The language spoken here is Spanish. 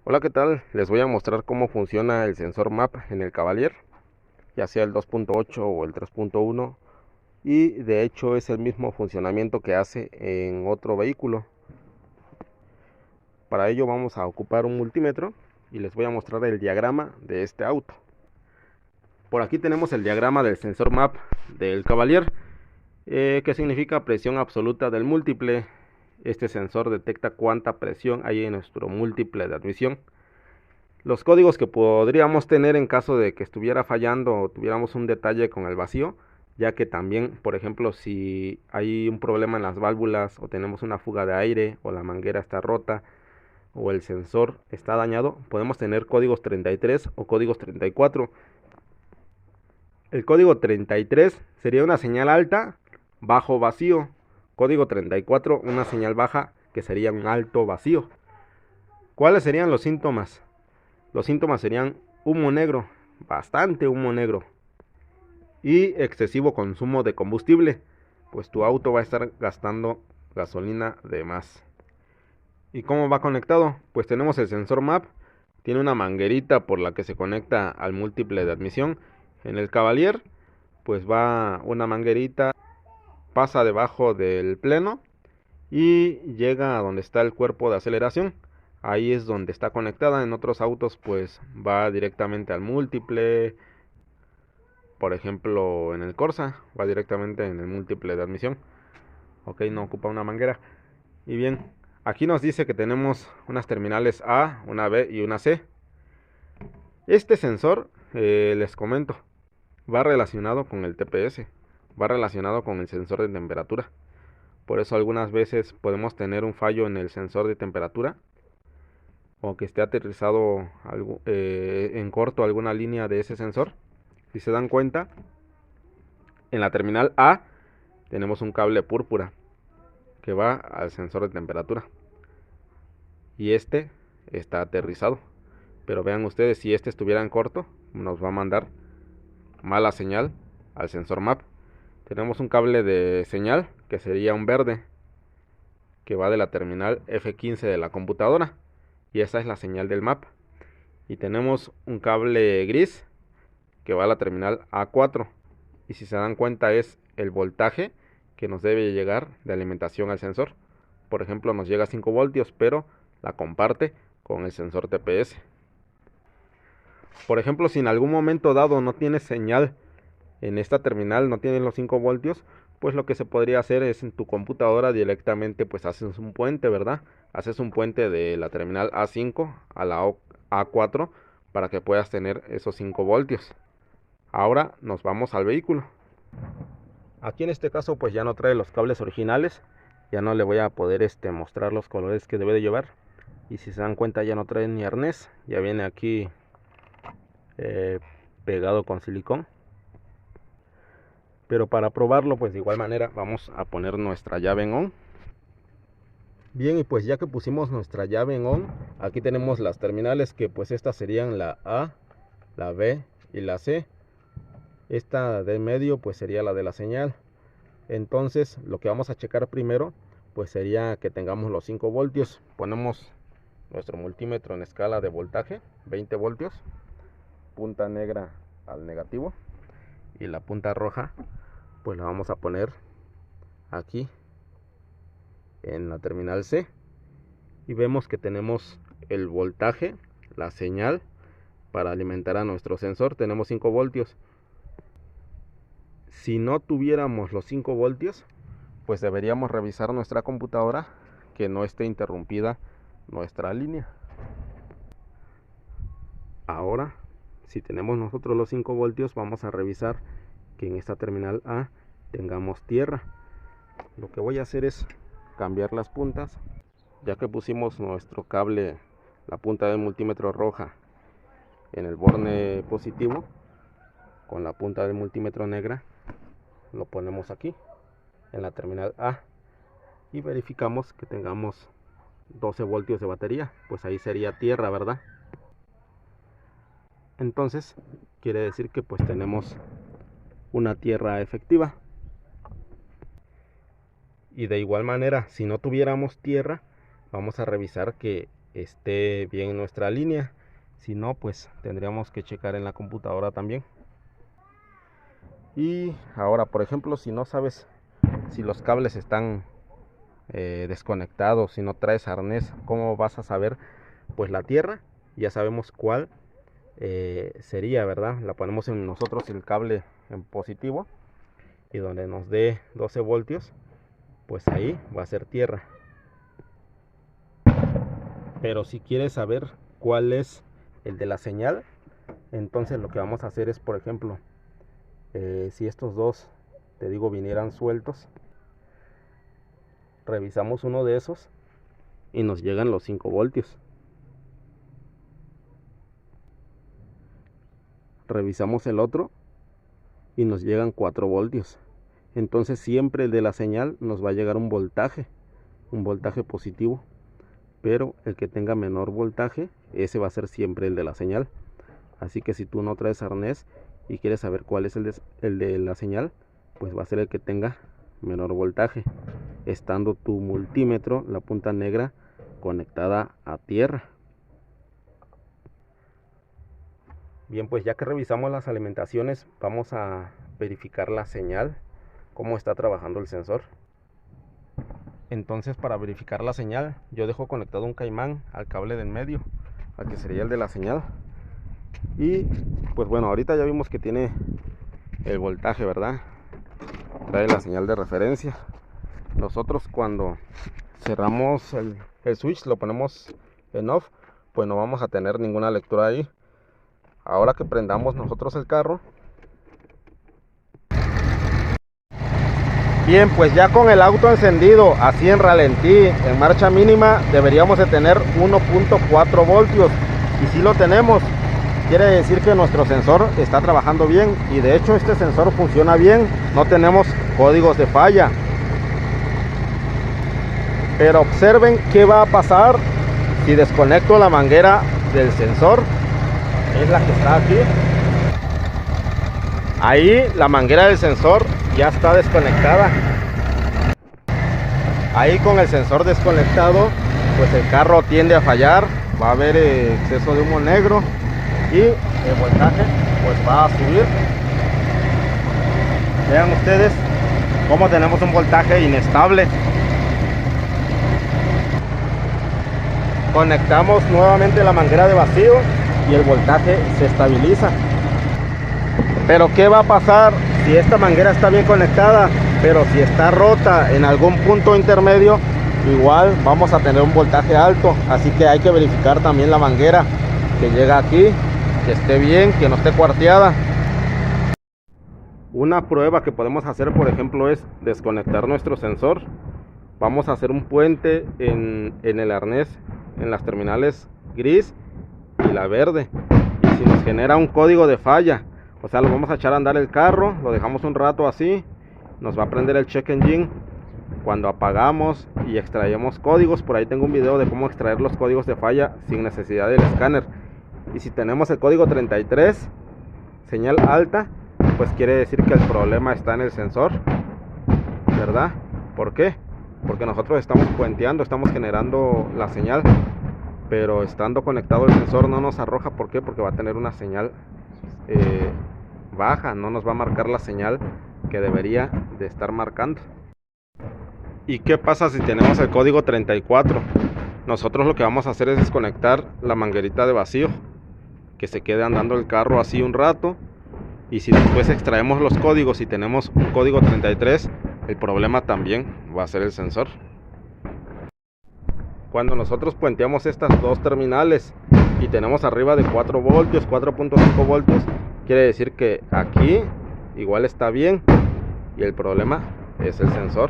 Hola, ¿qué tal? Les voy a mostrar cómo funciona el sensor MAP en el Cavalier, ya sea el 2.8 o el 3.1, y de hecho es el mismo funcionamiento que hace en otro vehículo. Para ello vamos a ocupar un multímetro y les voy a mostrar el diagrama de este auto. Por aquí tenemos el diagrama del sensor MAP del Cavalier, que significa presión absoluta del múltiple. Este sensor detecta cuánta presión hay en nuestro múltiple de admisión. Los códigos que podríamos tener en caso de que estuviera fallando o tuviéramos un detalle con el vacío, ya que también, por ejemplo, si hay un problema en las válvulas o tenemos una fuga de aire o la manguera está rota o el sensor está dañado, podemos tener códigos 33 o códigos 34. El código 33 sería una señal alta, bajo vacío. Código 34, una señal baja, que sería un alto vacío. ¿Cuáles serían los síntomas? Los síntomas serían humo negro, bastante humo negro, y excesivo consumo de combustible, pues tu auto va a estar gastando gasolina de más. ¿Y cómo va conectado? Pues tenemos el sensor MAP, tiene una manguerita por la que se conecta al múltiple de admisión. En el Cavalier, pues va una manguerita, pasa debajo del pleno y llega a donde está el cuerpo de aceleración. Ahí es donde está conectada. En otros autos pues va directamente al múltiple. Por ejemplo, en el Corsa va directamente en el múltiple de admisión. Ok, no ocupa una manguera. Y bien, aquí nos dice que tenemos unas terminales A, una B y una C. Este sensor, les comento, va relacionado con el TPS, va relacionado con el sensor de temperatura. Por eso algunas veces podemos tener un fallo en el sensor de temperatura, o que esté aterrizado en corto alguna línea de ese sensor. Si se dan cuenta, en la terminal A tenemos un cable púrpura que va al sensor de temperatura y este está aterrizado. Pero vean ustedes, si este estuviera en corto, nos va a mandar mala señal al sensor MAP. Tenemos un cable de señal que sería un verde, que va de la terminal F15 de la computadora, y esa es la señal del MAP. Y tenemos un cable gris que va a la terminal A4, y si se dan cuenta es el voltaje que nos debe llegar de alimentación al sensor. Por ejemplo, nos llega a 5 voltios, pero la comparte con el sensor TPS. Por ejemplo, si en algún momento dado no tiene señal en esta terminal, no tiene los 5 voltios, pues lo que se podría hacer es en tu computadora directamente pues haces un puente, ¿verdad? Haces un puente de la terminal A5 a la A4 para que puedas tener esos 5 voltios. Ahora nos vamos al vehículo. Aquí en este caso pues ya no trae los cables originales, ya no le voy a poder mostrar los colores que debe de llevar. Y si se dan cuenta ya no trae ni arnés, ya viene aquí eh, pegado con silicón. Pero para probarlo pues de igual manera vamos a poner nuestra llave en on. Bien, y pues ya que pusimos nuestra llave en on, aquí tenemos las terminales, que pues estas serían la A, la B y la C. Esta de medio pues sería la de la señal. Entonces lo que vamos a checar primero pues sería que tengamos los 5 voltios. Ponemos nuestro multímetro en escala de voltaje, 20 voltios, punta negra al negativo, y la punta roja pues la vamos a poner aquí en la terminal C, y vemos que tenemos el voltaje, la señal para alimentar a nuestro sensor. Tenemos 5 voltios. Si no tuviéramos los 5 voltios, pues deberíamos revisar nuestra computadora que no esté interrumpida nuestra línea. Ahora, si tenemos nosotros los 5 voltios, vamos a revisar que en esta terminal A tengamos tierra. Lo que voy a hacer es cambiar las puntas. Ya que pusimos nuestro cable, la punta del multímetro roja, en el borne positivo, con la punta del multímetro negra lo ponemos aquí en la terminal A y verificamos que tengamos 12 voltios de batería. Pues ahí sería tierra, ¿verdad? Entonces quiere decir que pues tenemos una tierra efectiva. Y de igual manera, si no tuviéramos tierra, vamos a revisar que esté bien nuestra línea. Si no, pues tendríamos que checar en la computadora también. Y ahora, por ejemplo, si no sabes si los cables están desconectados, si no traes arnés, ¿cómo vas a saber? Pues la tierra, ya sabemos cuál sería, ¿verdad? La ponemos en nosotros el cable en positivo, y donde nos dé 12 voltios, pues ahí va a ser tierra. Pero si quieres saber cuál es el de la señal, entonces lo que vamos a hacer es, por ejemplo, si estos dos, te digo, vinieran sueltos, revisamos uno de esos y nos llegan los 5 voltios. Revisamos el otro y nos llegan 4 voltios. Entonces siempre el de la señal nos va a llegar un voltaje positivo, pero el que tenga menor voltaje, ese va a ser siempre el de la señal. Así que si tú no traes arnés y quieres saber cuál es el de la señal, pues va a ser el que tenga menor voltaje, estando tu multímetro, la punta negra, conectada a tierra. Bien, pues ya que revisamos las alimentaciones, vamos a verificar la señal, cómo está trabajando el sensor. Entonces, para verificar la señal, yo dejo conectado un caimán al cable de en medio, al que sería el de la señal. Y pues bueno, ahorita ya vimos que tiene el voltaje, ¿verdad? Trae la señal de referencia. Nosotros cuando cerramos el switch, lo ponemos en off, pues no vamos a tener ninguna lectura ahí. Ahora que prendamos nosotros el carro, bien, pues ya con el auto encendido, así en ralentí, en marcha mínima, deberíamos de tener 1.4 voltios. Y si lo tenemos, quiere decir que nuestro sensor está trabajando bien. Y de hecho este sensor funciona bien, no tenemos códigos de falla. Pero observen qué va a pasar si desconecto la manguera del sensor. Es la que está aquí. Ahí la manguera del sensor ya está desconectada. Ahí con el sensor desconectado, pues el carro tiende a fallar, va a haber exceso de humo negro y el voltaje pues va a subir. Vean ustedes cómo tenemos un voltaje inestable. Conectamos nuevamente la manguera de vacío y el voltaje se estabiliza. Pero ¿qué va a pasar si esta manguera está bien conectada, pero si está rota en algún punto intermedio? Igual vamos a tener un voltaje alto, así que hay que verificar también la manguera que llega aquí, que esté bien, que no esté cuarteada. Una prueba que podemos hacer, por ejemplo, es desconectar nuestro sensor. Vamos a hacer un puente en el arnés, en las terminales gris y la verde, y si nos genera un código de falla, o sea, lo vamos a echar a andar el carro, lo dejamos un rato así, nos va a prender el check engine. Cuando apagamos y extraemos códigos, por ahí tengo un video de cómo extraer los códigos de falla sin necesidad del escáner. Y si tenemos el código 33, señal alta, pues quiere decir que el problema está en el sensor, ¿verdad? ¿Por qué? Porque nosotros estamos puenteando, estamos generando la señal, pero estando conectado el sensor no nos arroja. ¿Por qué? Porque va a tener una señal baja, no nos va a marcar la señal que debería de estar marcando. ¿Y qué pasa si tenemos el código 34? Nosotros lo que vamos a hacer es desconectar la manguerita de vacío, que se quede andando el carro así un rato, y si después extraemos los códigos y tenemos un código 33, el problema también va a ser el sensor. Cuando nosotros puenteamos estas dos terminales y tenemos arriba de 4 voltios, 4.5 voltios, quiere decir que aquí igual está bien y el problema es el sensor.